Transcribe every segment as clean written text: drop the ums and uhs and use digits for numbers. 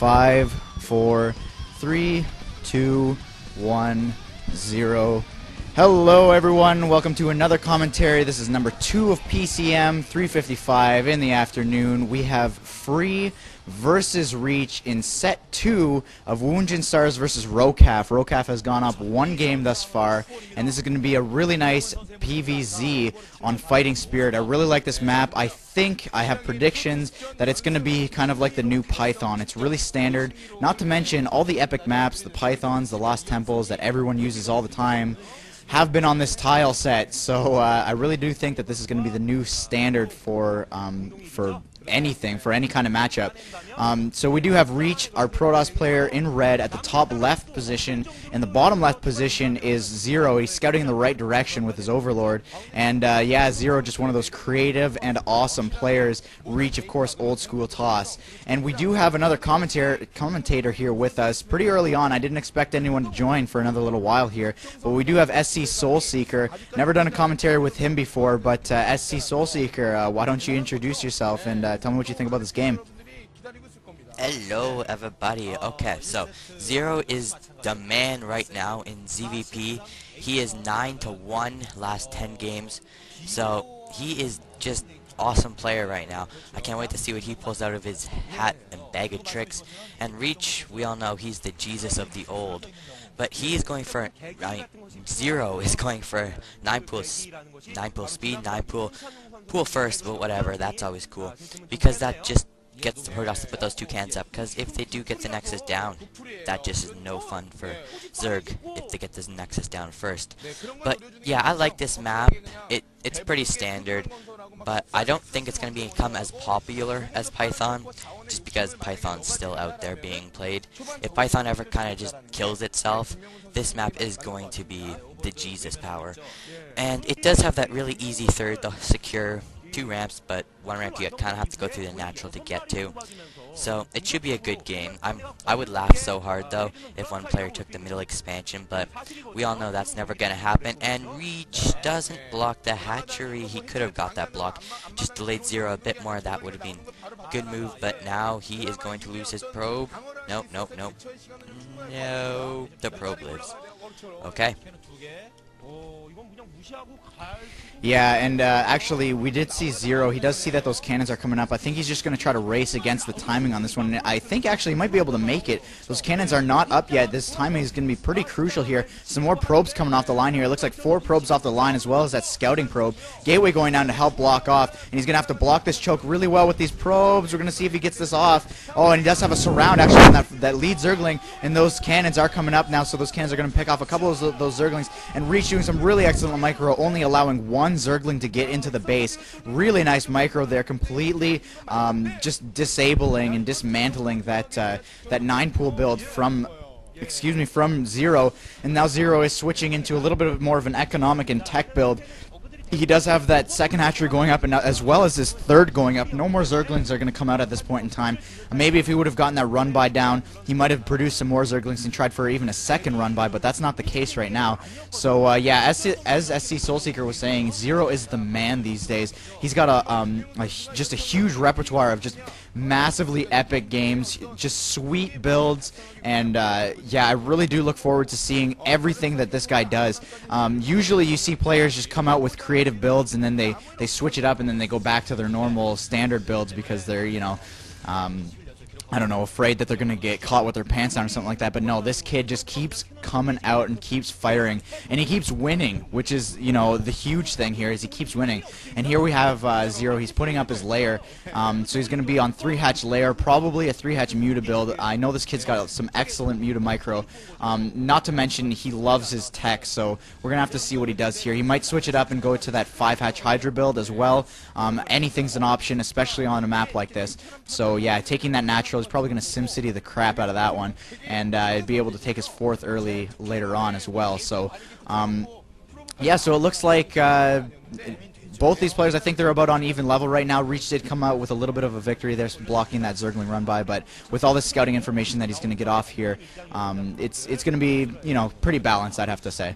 5, 4, 3, 2, 1, 0. Hello everyone, welcome to another commentary. This is number 2 of PCM, 3:55 in the afternoon. We have Free versus Reach in set 2 of Woongjin Stars versus ROKAF. ROKAF has gone up 1 game thus far, and this is going to be a really nice PvZ on Fighting Spirit. I really like this map. I think I have predictions that it's going to be kind of like the new Python. It's really standard, not to mention all the epic maps, the Pythons, the Lost Temples that everyone uses all the time have been on this tile set, so I really do think that this is going to be the new standard for anything, for any kind of matchup. So we do have Reach, our Protoss player, in red at the top left position, and the bottom left position is Zero. He's scouting in the right direction with his Overlord, and yeah, Zero just one of those creative and awesome players. Reach, of course, old school toss. And we do have another commentator here with us pretty early on. I didn't expect anyone to join for another little while here, but we do have SC Soulseeker. Never done a commentary with him before, but SC Soulseeker, why don't you introduce yourself and tell me what you think about this game. Hello everybody. Okay, so Zero is the man right now in ZVP. He is 9-1 last 10 games, so he is just awesome player right now. I can't wait to see what he pulls out of his hat and bag of tricks. And Reach, we all know he's the Jesus of the old, but he is going for Zero is going for 9 pool speed, 9 pool first, but whatever, that's always cool, because that just gets the Protoss to put those 2 cans up, because if they do get the Nexus down, that just is no fun for Zerg if they get this Nexus down first. But yeah, I like this map. It's pretty standard, but I don't think it's going to become as popular as Python, just because Python's still out there being played. If Python ever kind of just kills itself, this map is going to be the Jesus power. And it does have that really easy third, the secure 2 ramps, but 1 ramp you kind of have to go through the natural to get to. So it should be a good game. I would laugh so hard though if one player took the middle expansion, but we all know that's never gonna happen. And Reach doesn't block the hatchery. He could have got that block, just delayed Zero a bit more. That would have been a good move, but now he is going to lose his probe. Nope, nope, nope. No, the probe lives. Okay. Yeah, and actually, we did see Zero. He does see that those cannons are coming up. I think he's just going to try to race against the timing on this one. I think actually he might be able to make it. Those cannons are not up yet. This timing is going to be pretty crucial here. Some more probes coming off the line here. It looks like 4 probes off the line, as well as that scouting probe. Gateway going down to help block off, and he's going to have to block this choke really well with these probes. We're going to see if he gets this off. Oh, and he does have a surround actually on that lead Zergling, and those cannons are coming up now, so those cannons are going to pick off a couple of those Zerglings, and Reach doing some really excellent micro, only allowing 1 Zergling to get into the base. Really nice micro there, completely just disabling and dismantling that 9 pool build from Zero, and now Zero is switching into a little bit more of an economic and tech build. He does have that second hatchery going up, and as well as his third going up. No more Zerglings are going to come out at this point in time. Maybe if he would have gotten that run by down, he might have produced some more Zerglings and tried for even a second run by, but that's not the case right now. So yeah, as SC Soulseeker was saying, Zero is the man these days. He's got just a huge repertoire of just massively epic games, just sweet builds, and yeah, I really do look forward to seeing everything that this guy does. Usually you see players just come out with creative builds, and then they switch it up, and then they go back to their normal standard builds because they're, you know, I don't know, afraid that they're going to get caught with their pants down or something like that. But no, this kid just keeps coming out and keeps firing, and he keeps winning, which is, you know, the huge thing here is he keeps winning. And here we have Zero. He's putting up his lair, so he's going to be on 3-hatch lair, probably a 3-hatch Muta build. I know this kid's got some excellent Muta micro, not to mention he loves his tech, so we're going to have to see what he does here. He might switch it up and go to that 5-hatch Hydra build as well. Anything's an option, especially on a map like this. So yeah, taking that natural, he's probably going to SimCity the crap out of that one, and be able to take his 4th early later on as well. So yeah, so it looks like both these players, I think they're about on even level right now. Reach did come out with a little bit of a victory there, blocking that Zergling run by, but with all this scouting information that he's going to get off here, it's going to be, you know, pretty balanced, I'd have to say.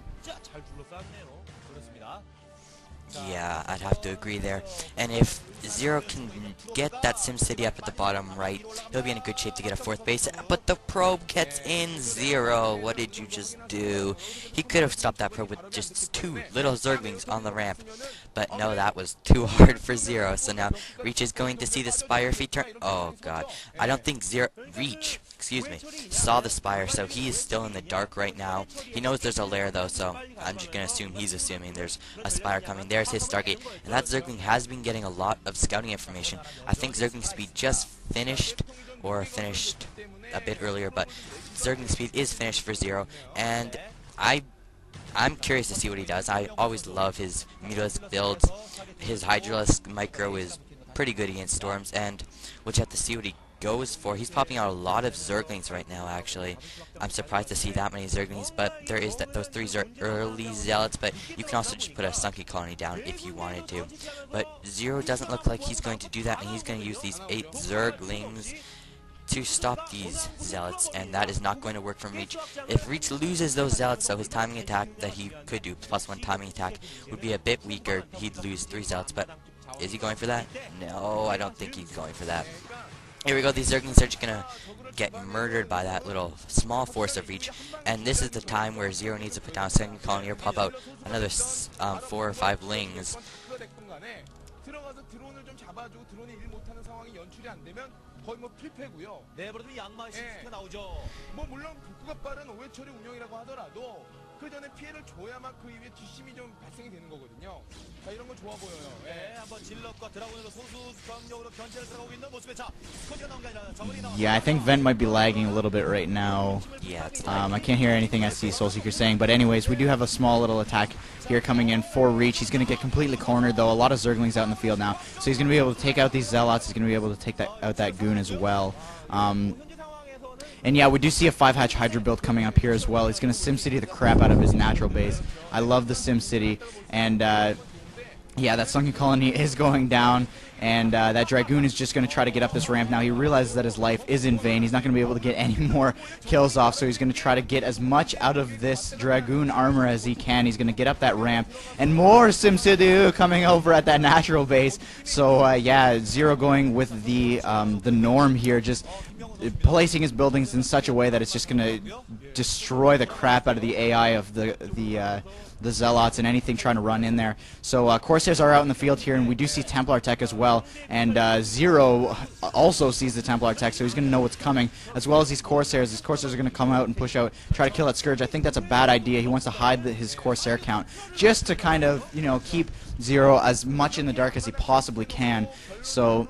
Yeah, I'd have to agree there. And if Zero can get that SimCity up at the bottom right, he'll be in a good shape to get a 4th base. But the probe gets in. Zero, what did you just do? He could have stopped that probe with just 2 little Zerglings on the ramp. But no, that was too hard for Zero. So now Reach is going to see the Spire if he turn. Oh god, I don't think Reach, excuse me, saw the Spire, so he is still in the dark right now. He knows there's a lair though, so I'm just gonna assume he's assuming there's a Spire coming. There's his Stargate, and that Zergling has been getting a lot of scouting information. I think Zergling Speed just finished, or finished a bit earlier, but Zergling Speed is finished for Zero, and I'm curious to see what he does. I always love his Mutalisk builds. His Hydralisk Micro is pretty good against Storms, and we'll just have to see what he goes for. He's popping out a lot of Zerglings right now, actually. I'm surprised to see that many Zerglings, but there is those 3 early Zealots, but you can also just put a Sunken Colony down if you wanted to. But Zero doesn't look like he's going to do that, and he's going to use these 8 Zerglings to stop these Zealots, and that is not going to work from Reach. If Reach loses those Zealots, so his timing attack that he could do, +1 timing attack, would be a bit weaker. He'd lose 3 Zealots, but is he going for that? No, I don't think he's going for that. Here we go, these Zerglings are just gonna get murdered by that little small force of Reach, and this is the time where Zero needs to put down a second colony or pop out another 4 or 5 lings. 거의 뭐 필패고요. 내버려두면 양마의 실수가 나오죠. 뭐 물론 복구가 빠른 5회 처리 운영이라고 하더라도 그 전에 피해를 줘야만 그 이후에 뒷심이 좀 발생이 되는 거거든요. 자, 이런 거 좋아 보여요. 네, 한번 질럿과 드라군으로 소수 병력으로 견제를 들어가고 있는 모습에 자, 스쿼드가 나온 게 아니라 저번이 나왔어요. Yeah, I think Vent might be lagging a little bit right now. Yeah, it's I can't hear anything I see Soulseeker saying, but anyways, we do have a small little attack here coming in for Reach. He's going to get completely cornered, though. A lot of Zerglings out in the field now, so he's going to be able to take out these Zealots. He's going to be able to take out that Goon as well. And yeah, we do see a 5-hatch Hydra build coming up here as well. He's going to SimCity the crap out of his natural base. I love the SimCity, and yeah, that Sunken Colony is going down, and that Dragoon is just going to try to get up this ramp now. He realizes that his life is in vain. He's not going to be able to get any more kills off, so he's going to try to get as much out of this Dragoon armor as he can. He's going to get up that ramp, and more SimCity coming over at that natural base. So yeah, Zero going with the norm here, just placing his buildings in such a way that it's just going to destroy the crap out of the AI of the Zealots and anything trying to run in there. So Corsairs are out in the field here, and we do see Templar Tech as well. And Zero also sees the Templar Tech, so he's going to know what's coming, as well as these Corsairs. These Corsairs are going to come out and push out, try to kill that Scourge. I think that's a bad idea. He wants to hide his Corsair count just to kind of, you know, keep Zero as much in the dark as he possibly can. So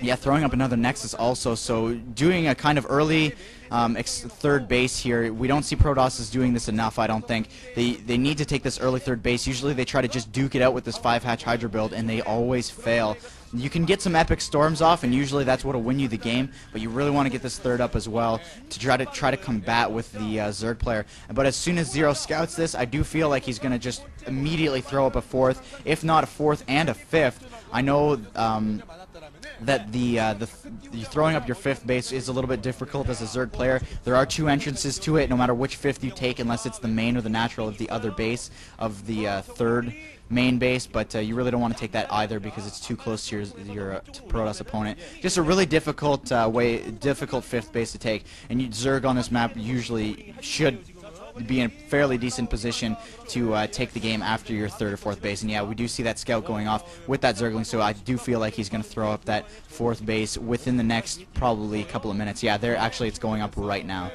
yeah, throwing up another Nexus also, so doing a kind of early 3rd base here. We don't see Protoss doing this enough, I don't think. They need to take this early 3rd base. Usually they try to just duke it out with this 5-hatch Hydra build, and they always fail. You can get some epic storms off, and usually that's what will win you the game, but you really want to get this 3rd up as well to try to combat with the Zerg player. But as soon as Zero scouts this, I do feel like he's going to just immediately throw up a 4th, if not a 4th and a 5th. I know that the throwing up your 5th base is a little bit difficult as a Zerg player. There are 2 entrances to it, no matter which 5th you take, unless it's the main or the natural of the other base of the 3rd main base, but you really don't want to take that either because it's too close to your Protoss opponent. Just a really difficult difficult 5th base to take, and Zerg on this map usually should be in a fairly decent position to take the game after your 3rd or 4th base. And yeah, we do see that scout going off with that Zergling, so I do feel like he's going to throw up that 4th base within the next probably couple of minutes. Yeah, there actually it's going up right now.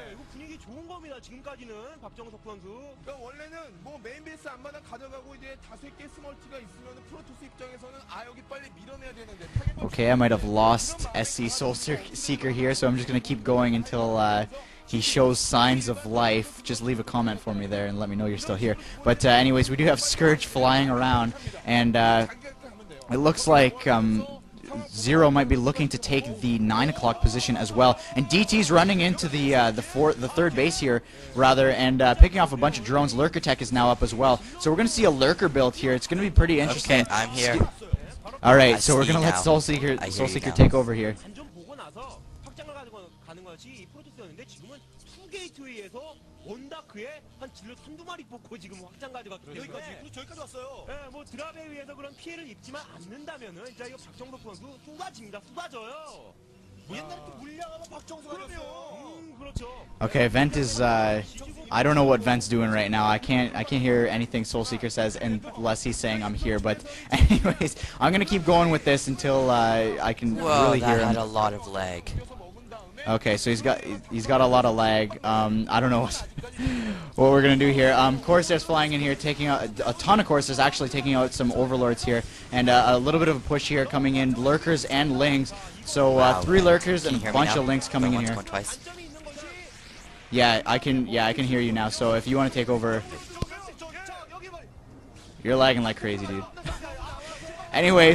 Okay, I might have lost SC Soul Seeker here, so I'm just going to keep going until he shows signs of life. Just leave a comment for me there and let me know you're still here. But anyways, we do have Scourge flying around, and it looks like Zero might be looking to take the 9 o'clock position as well. And DT's running into the 3rd base here, rather, and picking off a bunch of drones. Lurker Tech is now up as well. So we're going to see a Lurker build here. It's going to be pretty interesting. Okay, I'm here. All right, so we're going to let Soul Seeker take over here. 게이트웨이에서 원다크에 한 질럿 한두 마리 뽑고 지금 확장 가져갔기 때문에 저기까지 왔어요. 예, 뭐 드랍에 의해서 그런 피해를 입지만 않는다면은 진짜 이거 박정석 선수 후가집니다. 후가져요. 뭐 옛날에 또 물량하면 박정수가 됐어요. 그렇죠. Okay, Vent is I don't know what Vent's doing right now. I can't hear anything Soul Seeker says unless he's saying I'm here. But anyways, I'm gonna keep going with this until I can Whoa, really hear that had him. a lot of lag. Okay, so he's got a lot of lag. I don't know what we're gonna do here. Corsairs flying in here, taking out a ton of Corsairs, actually taking out some Overlords here, and a little bit of a push here coming in. Lurkers and Lings. So Wow, 3 Lurkers can and you a hear me bunch now? of Lings coming in Going here. once, going twice. Yeah, I can hear you now. So if you want to take over, you're lagging like crazy, dude. Anyway.